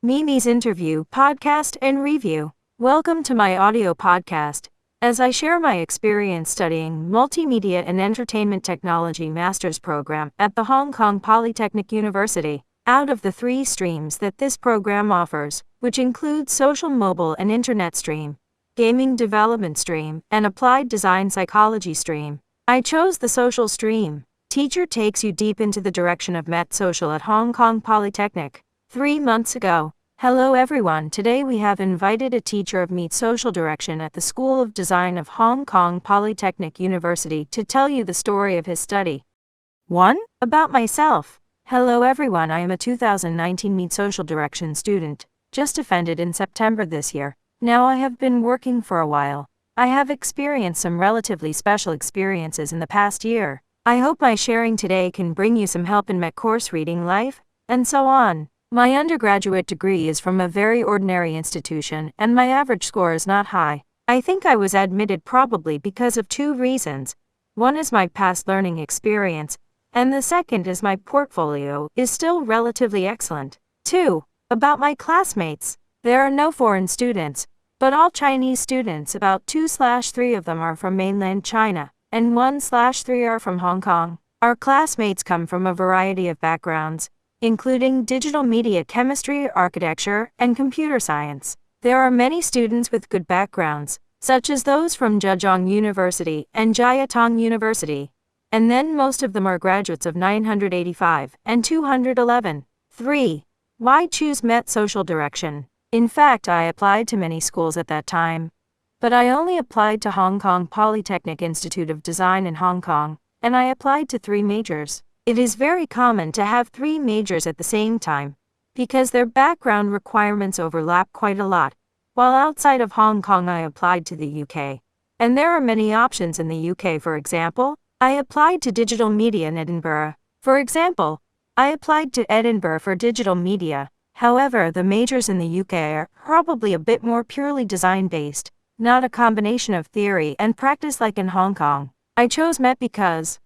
Mimi's interview, podcast, and review. Welcome to my audio podcast, as I share my experience studying Multimedia and Entertainment Technology Master's Program at the Hong Kong Polytechnic University. Out of the 3 streams that this program offers, which include Social Mobile and Internet Stream, Gaming Development Stream, and Applied Design Psychology Stream, I chose the Social Stream. Teacher takes you deep into the direction of Met Social at Hong Kong Polytechnic. 3 months ago. Hello everyone, today we have invited a teacher of Meet Social Direction at the School of Design of Hong Kong Polytechnic University to tell you the story of his study. 1. About myself. Hello everyone, I am a 2019 Meet Social Direction student, just offended in September this year. Now I have been working for a while. I have experienced some relatively special experiences in the past year. I hope my sharing today can bring you some help in Met course reading life, and so on. My undergraduate degree is from a very ordinary institution and my average score is not high. I think I was admitted probably because of 2 reasons. One is my past learning experience, and the second is my portfolio is still relatively excellent. 2. About my classmates. There are no foreign students, but all Chinese students, about 2/3 of them are from mainland China, and 1/3 are from Hong Kong. Our classmates come from a variety of backgrounds, including digital media chemistry, architecture, and computer science. There are many students with good backgrounds, such as those from Zhejiang University and Jiatong University, and then most of them are graduates of 985 and 211. 3. Why choose Met Social Direction? In fact, I applied to many schools at that time, but I only applied to Hong Kong Polytechnic Institute of Design in Hong Kong, and I applied to 3 majors. It is very common to have 3 majors at the same time, because their background requirements overlap quite a lot. While outside of Hong Kong I applied to the UK, and there are many options in the UK. For example, I applied to digital media in Edinburgh. For example, I applied to Edinburgh for digital media. However, the majors in the UK are probably a bit more purely design-based, not a combination of theory and practice like in Hong Kong. I chose Met because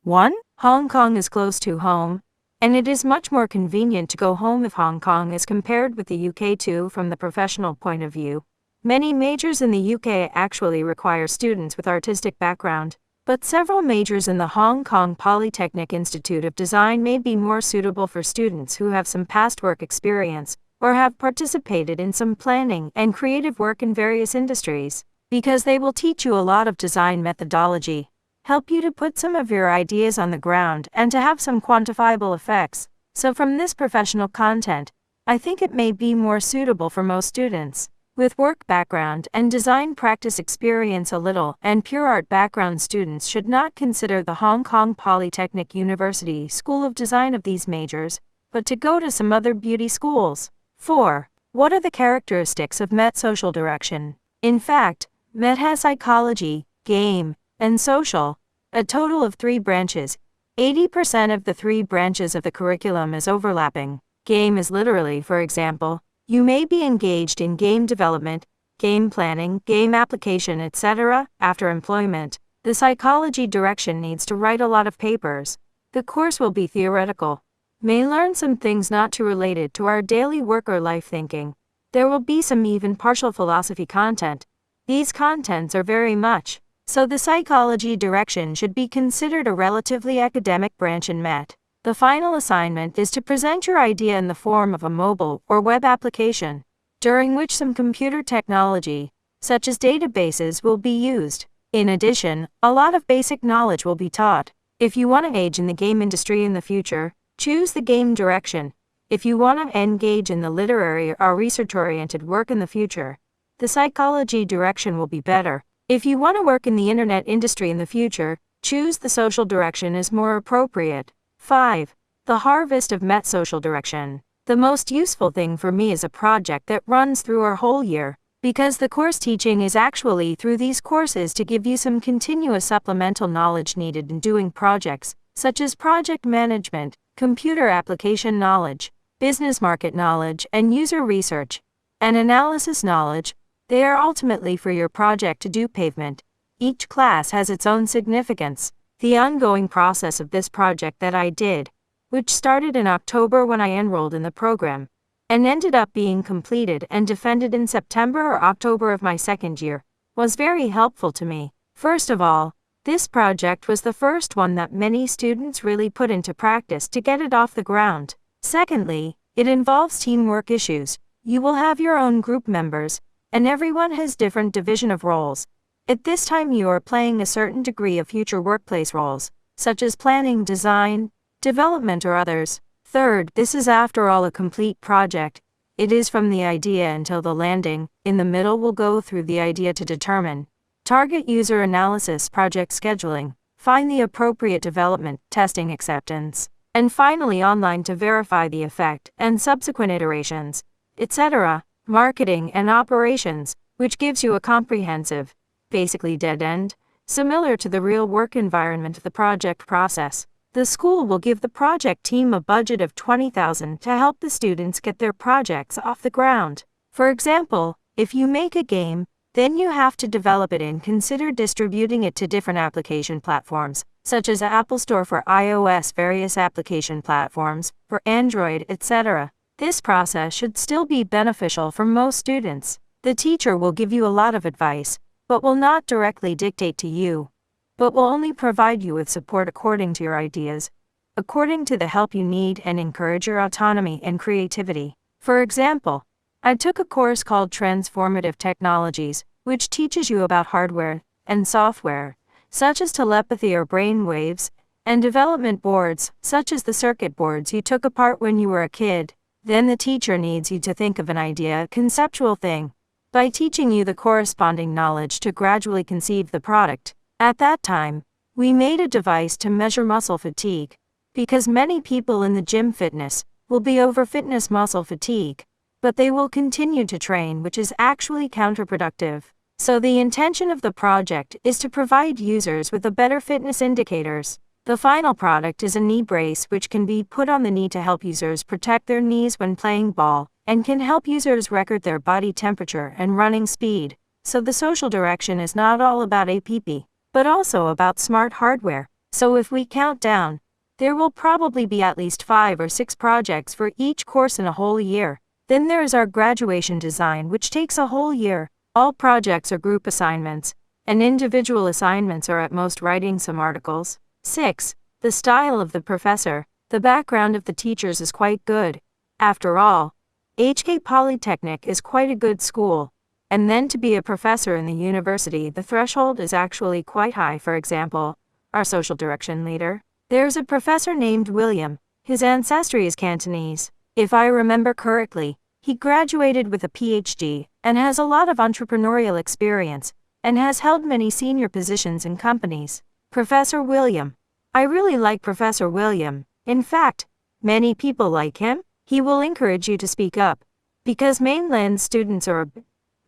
1. Hong Kong is close to home, and it is much more convenient to go home if Hong Kong is compared with the UK. 2. From the professional point of view, many majors in the UK actually require students with artistic background, but several majors in the Hong Kong Polytechnic Institute of Design may be more suitable for students who have some past work experience, or have participated in some planning and creative work in various industries, because they will teach you a lot of design methodology, help you to put some of your ideas on the ground and to have some quantifiable effects. So from this professional content, I think it may be more suitable for most students with work background and design practice experience. A little and pure art background students should not consider the Hong Kong Polytechnic University School of Design of these majors, but to go to some other beauty schools. 4. What are the characteristics of Met Social Direction? In fact, Met has psychology, game, and social, a total of 3 branches. 80% of the 3 branches of the curriculum is overlapping. Game is literally, for example, you may be engaged in game development, game planning, game application, etc. After employment, the psychology direction needs to write a lot of papers. The course will be theoretical. May learn some things not too related to our daily work or life thinking. There will be some even partial philosophy content. These contents are very much so the psychology direction should be considered a relatively academic branch in Met. The final assignment is to present your idea in the form of a mobile or web application, during which some computer technology, such as databases, will be used. In addition, a lot of basic knowledge will be taught. If you want to engage in the game industry in the future, choose the game direction. If you want to engage in the literary or research-oriented work in the future, the psychology direction will be better. If you want to work in the internet industry in the future, choose the social direction is more appropriate. 5. The harvest of Met Social Direction. The most useful thing for me is a project that runs through our whole year, because the course teaching is actually through these courses to give you some continuous supplemental knowledge needed in doing projects, such as project management, computer application knowledge, business market knowledge, and user research and analysis knowledge. They are ultimately for your project to do pavement. Each class has its own significance. The ongoing process of this project that I did, which started in October when I enrolled in the program, and ended up being completed and defended in September or October of my second year, was very helpful to me. First of all, this project was the first one that many students really put into practice to get it off the ground. Secondly, it involves teamwork issues. You will have your own group members, and everyone has different division of roles. At this time you are playing a certain degree of future workplace roles, such as planning, design, development or others. Third, this is after all a complete project. It is from the idea until the landing. In the middle we'll go through the idea to determine target user analysis, project scheduling, find the appropriate development, testing, acceptance, and finally online to verify the effect and subsequent iterations, etc. Marketing and operations, which gives you a comprehensive, basically dead end, similar to the real work environment of the project process. The school will give the project team a budget of $20,000 to help the students get their projects off the ground. For example, if you make a game, then you have to develop it and consider distributing it to different application platforms, such as Apple Store for iOS, various application platforms for Android, etc. This process should still be beneficial for most students. The teacher will give you a lot of advice, but will not directly dictate to you, but will only provide you with support according to your ideas, according to the help you need, and encourage your autonomy and creativity. For example, I took a course called Transformative Technologies, which teaches you about hardware and software, such as telepathy or brain waves, and development boards, such as the circuit boards you took apart when you were a kid. Then the teacher needs you to think of an idea, a conceptual thing, by teaching you the corresponding knowledge to gradually conceive the product. At that time, we made a device to measure muscle fatigue, because many people in the gym fitness will be over fitness muscle fatigue, but they will continue to train, which is actually counterproductive. So the intention of the project is to provide users with a better fitness indicators. The final product is a knee brace which can be put on the knee to help users protect their knees when playing ball, and can help users record their body temperature and running speed. So the social direction is not all about APP, but also about smart hardware. So if we count down, there will probably be at least 5 or 6 projects for each course in a whole year. Then there is our graduation design, which takes a whole year. All projects are group assignments, and individual assignments are at most writing some articles. 6. The style of the professor. The background of the teachers is quite good. After all, HK Polytechnic is quite a good school. And then to be a professor in the university, the threshold is actually quite high. For example, our social direction leader. There's a professor named William. His ancestry is Cantonese. If I remember correctly, he graduated with a PhD and has a lot of entrepreneurial experience and has held many senior positions in companies. Professor William. I really like Professor William. In fact, many people like him. He will encourage you to speak up, because mainland students are a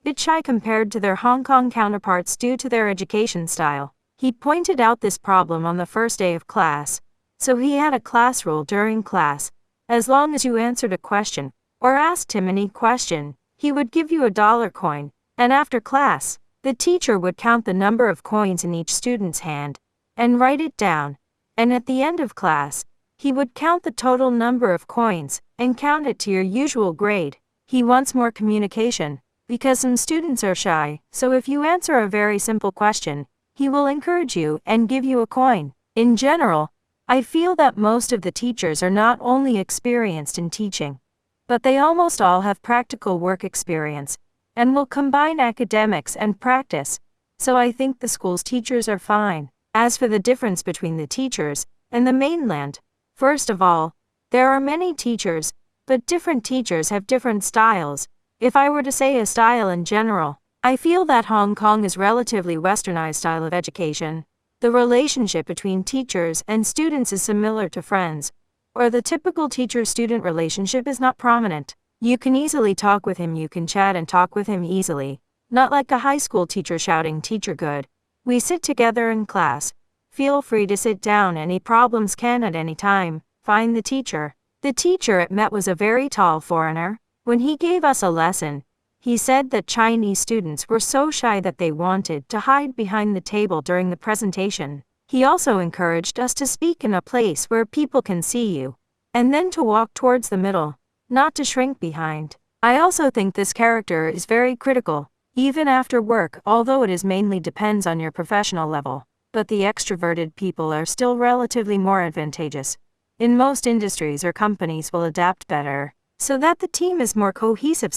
bit shy compared to their Hong Kong counterparts due to their education style. He pointed out this problem on the first day of class, so he had a class rule during class. As long as you answered a question, or asked him any question, he would give you a $1 coin, and after class, the teacher would count the number of coins in each student's hand, and write it down, and at the end of class, he would count the total number of coins, and count it to your usual grade. He wants more communication, because some students are shy, so if you answer a very simple question, he will encourage you and give you a coin. In general, I feel that most of the teachers are not only experienced in teaching, but they almost all have practical work experience, and will combine academics and practice, so I think the school's teachers are fine. As for the difference between the teachers and the mainland, first of all, there are many teachers, but different teachers have different styles. If I were to say a style in general, I feel that Hong Kong is relatively westernized style of education. The relationship between teachers and students is similar to friends, or the typical teacher-student relationship is not prominent. You can easily talk with him, you can chat and talk with him easily, not like a high school teacher shouting, "Teacher good." We sit together in class. Feel free to sit down, any problems can at any time find the teacher. The teacher at Met was a very tall foreigner. When he gave us a lesson, he said that Chinese students were so shy that they wanted to hide behind the table during the presentation. He also encouraged us to speak in a place where people can see you, and then to walk towards the middle. not to shrink behind. I also think this character is very critical, even after work, although it mainly depends on your professional level. But the extroverted people are still relatively more advantageous. In most industries or companies will adapt better, so that the team is more cohesive.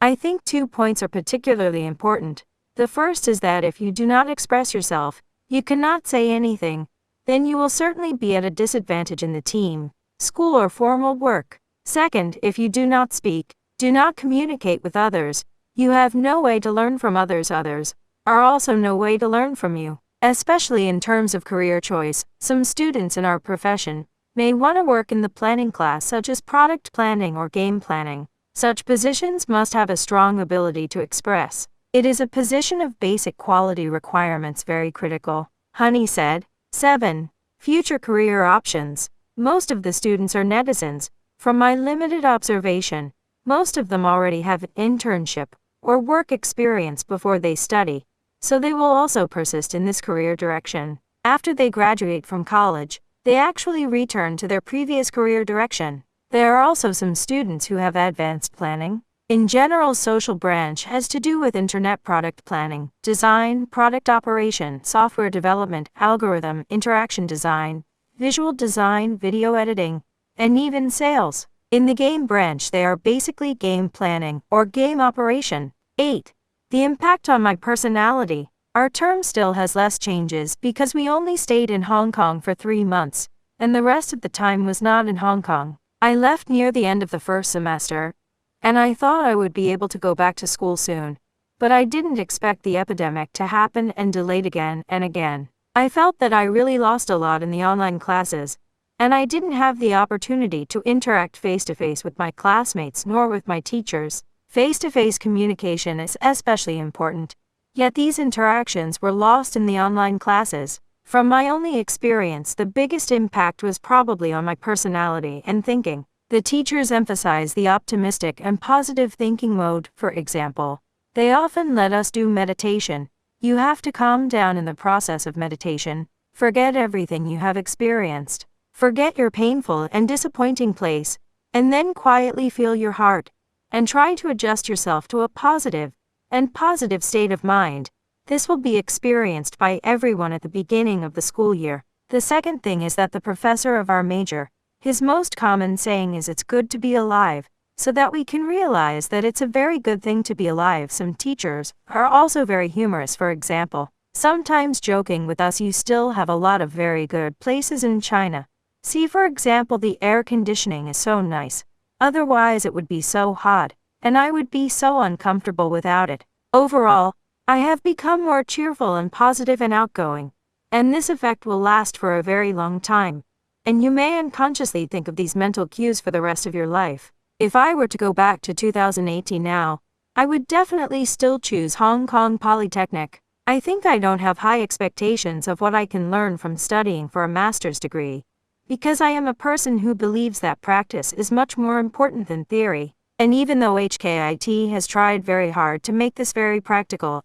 I think 2 points are particularly important. The first is that if you do not express yourself, you cannot say anything, then you will certainly be at a disadvantage in the team, school or formal work. Second, if you do not speak, do not communicate with others, you have no way to learn from others. Others are also no way to learn from you. Especially in terms of career choice, some students in our profession may want to work in the planning class, such as product planning or game planning. Such positions must have a strong ability to express. It is a position of basic quality requirements, very critical, Honey said. 7. Future career options. Most of the students are netizens. From my limited observation, most of them already have an internship or work experience before they study, so they will also persist in this career direction. After they graduate from college, they actually return to their previous career direction. There are also some students who have advanced planning. In general, social branch has to do with internet product planning, design, product operation, software development, algorithm, interaction design, visual design, video editing, and even sales. In the game branch, they are basically game planning or game operation. 8. The impact on my personality. Our term still has less changes because we only stayed in Hong Kong for 3 months, and the rest of the time was not in Hong Kong. I left near the end of the first semester, and I thought I would be able to go back to school soon, but I didn't expect the epidemic to happen and delayed again and again. I felt that I really lost a lot in the online classes, and I didn't have the opportunity to interact face-to-face with my classmates nor with my teachers. Face-to-face communication is especially important, yet these interactions were lost in the online classes. From my only experience, the biggest impact was probably on my personality and thinking. The teachers emphasize the optimistic and positive thinking mode, for example. They often let us do meditation. You have to calm down in the process of meditation, forget everything you have experienced, forget your painful and disappointing place, and then quietly feel your heart, and try to adjust yourself to a positive state of mind. This will be experienced by everyone at the beginning of the school year. The second thing is that the professor of our major, his most common saying is "it's good to be alive," so that we can realize that it's a very good thing to be alive. Some teachers are also very humorous, for example, sometimes joking with us, "You still have a lot of very good places in China. See, for example, the air conditioning is so nice. Otherwise it would be so hot, and I would be so uncomfortable without it." Overall, I have become more cheerful and positive and outgoing, and this effect will last for a very long time. And you may unconsciously think of these mental cues for the rest of your life. If I were to go back to 2018 now, I would definitely still choose Hong Kong Polytechnic. I think I don't have high expectations of what I can learn from studying for a master's degree, because I am a person who believes that practice is much more important than theory. And even though HKIT has tried very hard to make this very practical,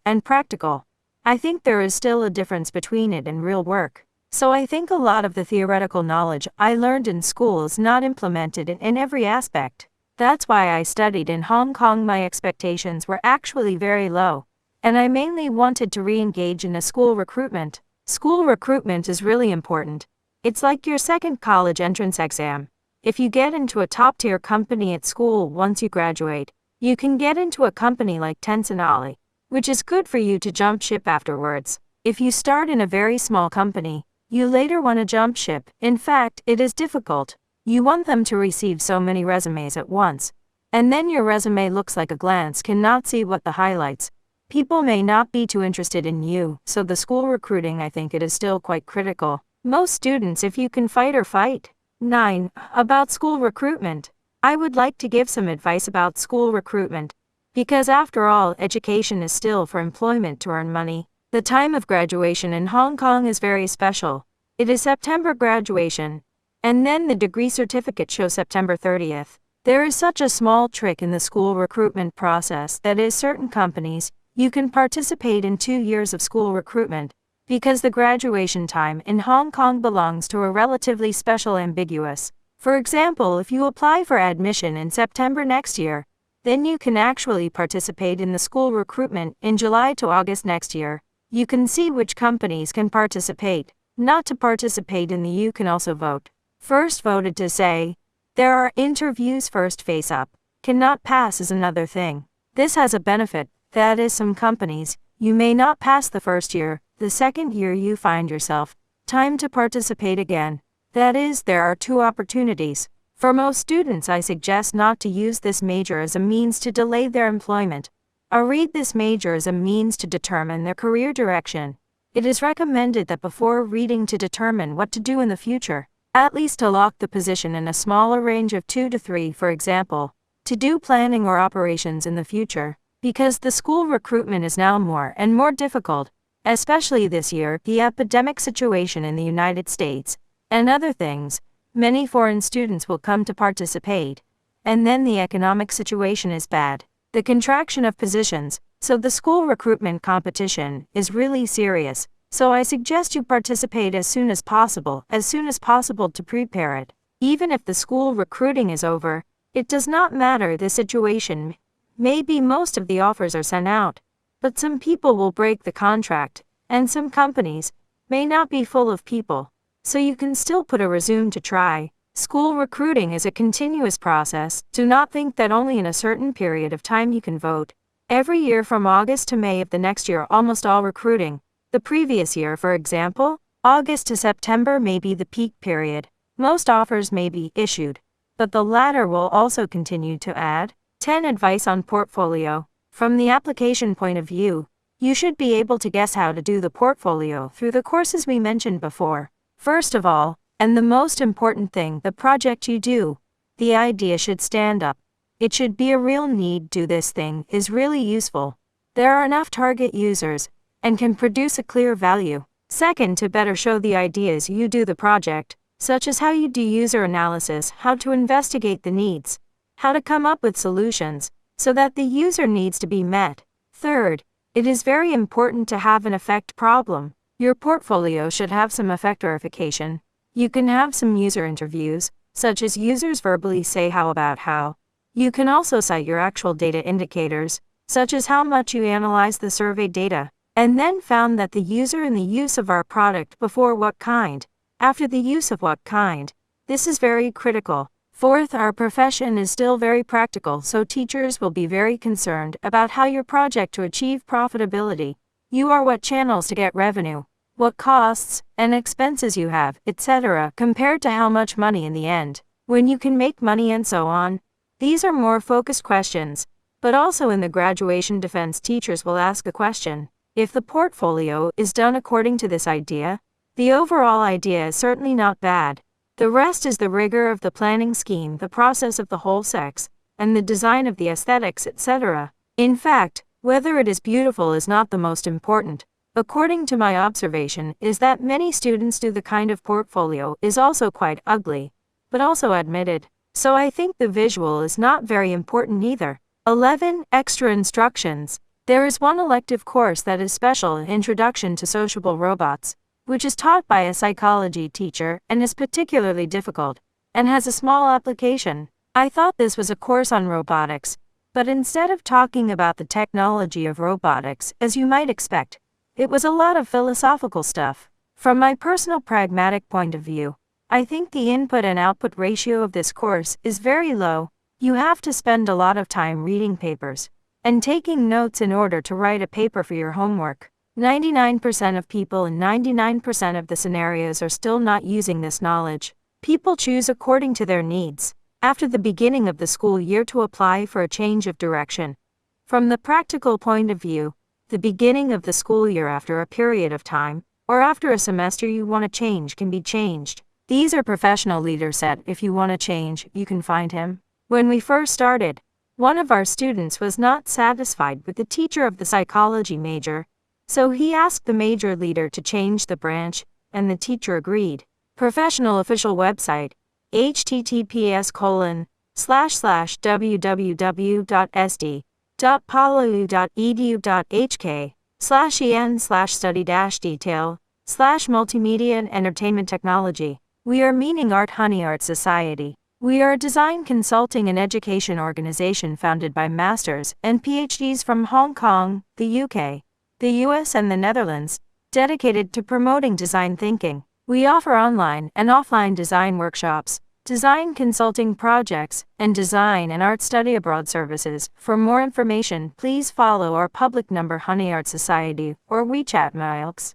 I think there is still a difference between it and real work. So I think a lot of the theoretical knowledge I learned in school is not implemented in every aspect. That's why I studied in Hong Kong. My expectations were actually very low, and I mainly wanted to re-engage in a school recruitment. School recruitment is really important. It's like your second college entrance exam. If you get into a top-tier company at school once you graduate, you can get into a company like Tencent Ali, which is good for you to jump ship afterwards. If you start in a very small company, you later want to jump ship. In fact, it is difficult. You want them to receive so many resumes at once, and then your resume looks like a glance cannot see what the highlights. People may not be too interested in you, so the school recruiting, I think it is still quite critical. Most students, if you can fight or fight. 9. About school recruitment. I would like to give some advice about school recruitment, because after all, education is still for employment to earn money. The time of graduation in Hong Kong is very special. It is September graduation, and then the degree certificate shows September 30th. There is such a small trick in the school recruitment process, that is, certain companies, you can participate in 2 years of school recruitment, because the graduation time in Hong Kong belongs to a relatively special ambiguous. For example, if you apply for admission in September next year, then you can actually participate in the school recruitment in July to August next year. You can see which companies can participate. Not to participate in the you can also vote. First voted to say, there are interviews first face up. Cannot pass is another thing. This has a benefit, that is some companies, you may not pass the first year, the second year you find yourself, time to participate again. That is, there are two opportunities. For most students I suggest not to use this major as a means to delay their employment. Or read this major as a means to determine their career direction. It is recommended that before reading to determine what to do in the future, at least to lock the position in a smaller range of 2 to 3 for example, to do planning or operations in the future, because the school recruitment is now more and more difficult, especially this year, the epidemic situation in the United States, and other things, many foreign students will come to participate, and then the economic situation is bad, the contraction of positions, so the school recruitment competition is really serious, so I suggest you participate as soon as possible to prepare it. Even if the school recruiting is over, it does not matter the situation. Maybe most of the offers are sent out, but some people will break the contract, and some companies may not be full of people, so you can still put a resume to try. School recruiting is a continuous process. Do not think that only in a certain period of time you can vote. Every year from August to May of the next year almost all recruiting. The previous year, for example, August to September may be the peak period. Most offers may be issued, but the latter will also continue to add. 10 Advice on portfolio. From the application point of view, you should be able to guess how to do the portfolio through the courses we mentioned before. First of all, and the most important thing, the project you do, the idea should stand up. It should be a real need. Do this thing is really useful. There are enough target users, and can produce a clear value. Second, to better show the ideas you do the project, such as how you do user analysis, how to investigate the needs, how to come up with solutions, so that the user needs to be met. Third, it is very important to have an effect problem. Your portfolio should have some effect verification. You can have some user interviews, such as users verbally say how about how. You can also cite your actual data indicators, such as how much you analyze the survey data, and then found that the user in the use of our product before what kind, after the use of what kind. This is very critical. Fourth, our profession is still very practical, so teachers will be very concerned about how your project to achieve profitability. You are what channels to get revenue, what costs and expenses you have, etc., compared to how much money in the end, when you can make money and so on. These are more focused questions, but also in the graduation defense teachers will ask a question. If the portfolio is done according to this idea, the overall idea is certainly not bad. The rest is the rigor of the planning scheme, the process of the whole sex, and the design of the aesthetics, etc. In fact, whether it is beautiful is not the most important. According to my observation, is that many students do the kind of portfolio is also quite ugly, but also admitted. So I think the visual is not very important either. 11. Extra instructions. There is one elective course that is special, Introduction to Sociable Robots, which is taught by a psychology teacher and is particularly difficult, and has a small application. I thought this was a course on robotics, but instead of talking about the technology of robotics, as you might expect, it was a lot of philosophical stuff. From my personal pragmatic point of view, I think the input and output ratio of this course is very low. You have to spend a lot of time reading papers and taking notes in order to write a paper for your homework. 99% of people in 99% of the scenarios are still not using this knowledge. People choose according to their needs, after the beginning of the school year, to apply for a change of direction. From the practical point of view, the beginning of the school year after a period of time, or after a semester you want to change can be changed. These are professional leaders said, if you want to change, you can find him. When we first started, one of our students was not satisfied with the teacher of the psychology major, so he asked the major leader to change the branch, and the teacher agreed. Professional official website, https://www.sd.palau.edu.hk/en/study-detail/multimedia and entertainment technology. We are Meaning Art Honey Art Society. We are a design consulting and education organization founded by masters and PhDs from Hong Kong, the UK, the US, and the Netherlands, dedicated to promoting design thinking. We offer online and offline design workshops, design consulting projects, and design and art study abroad services. For more information, please follow our public number Honey Art Society or WeChat Milks.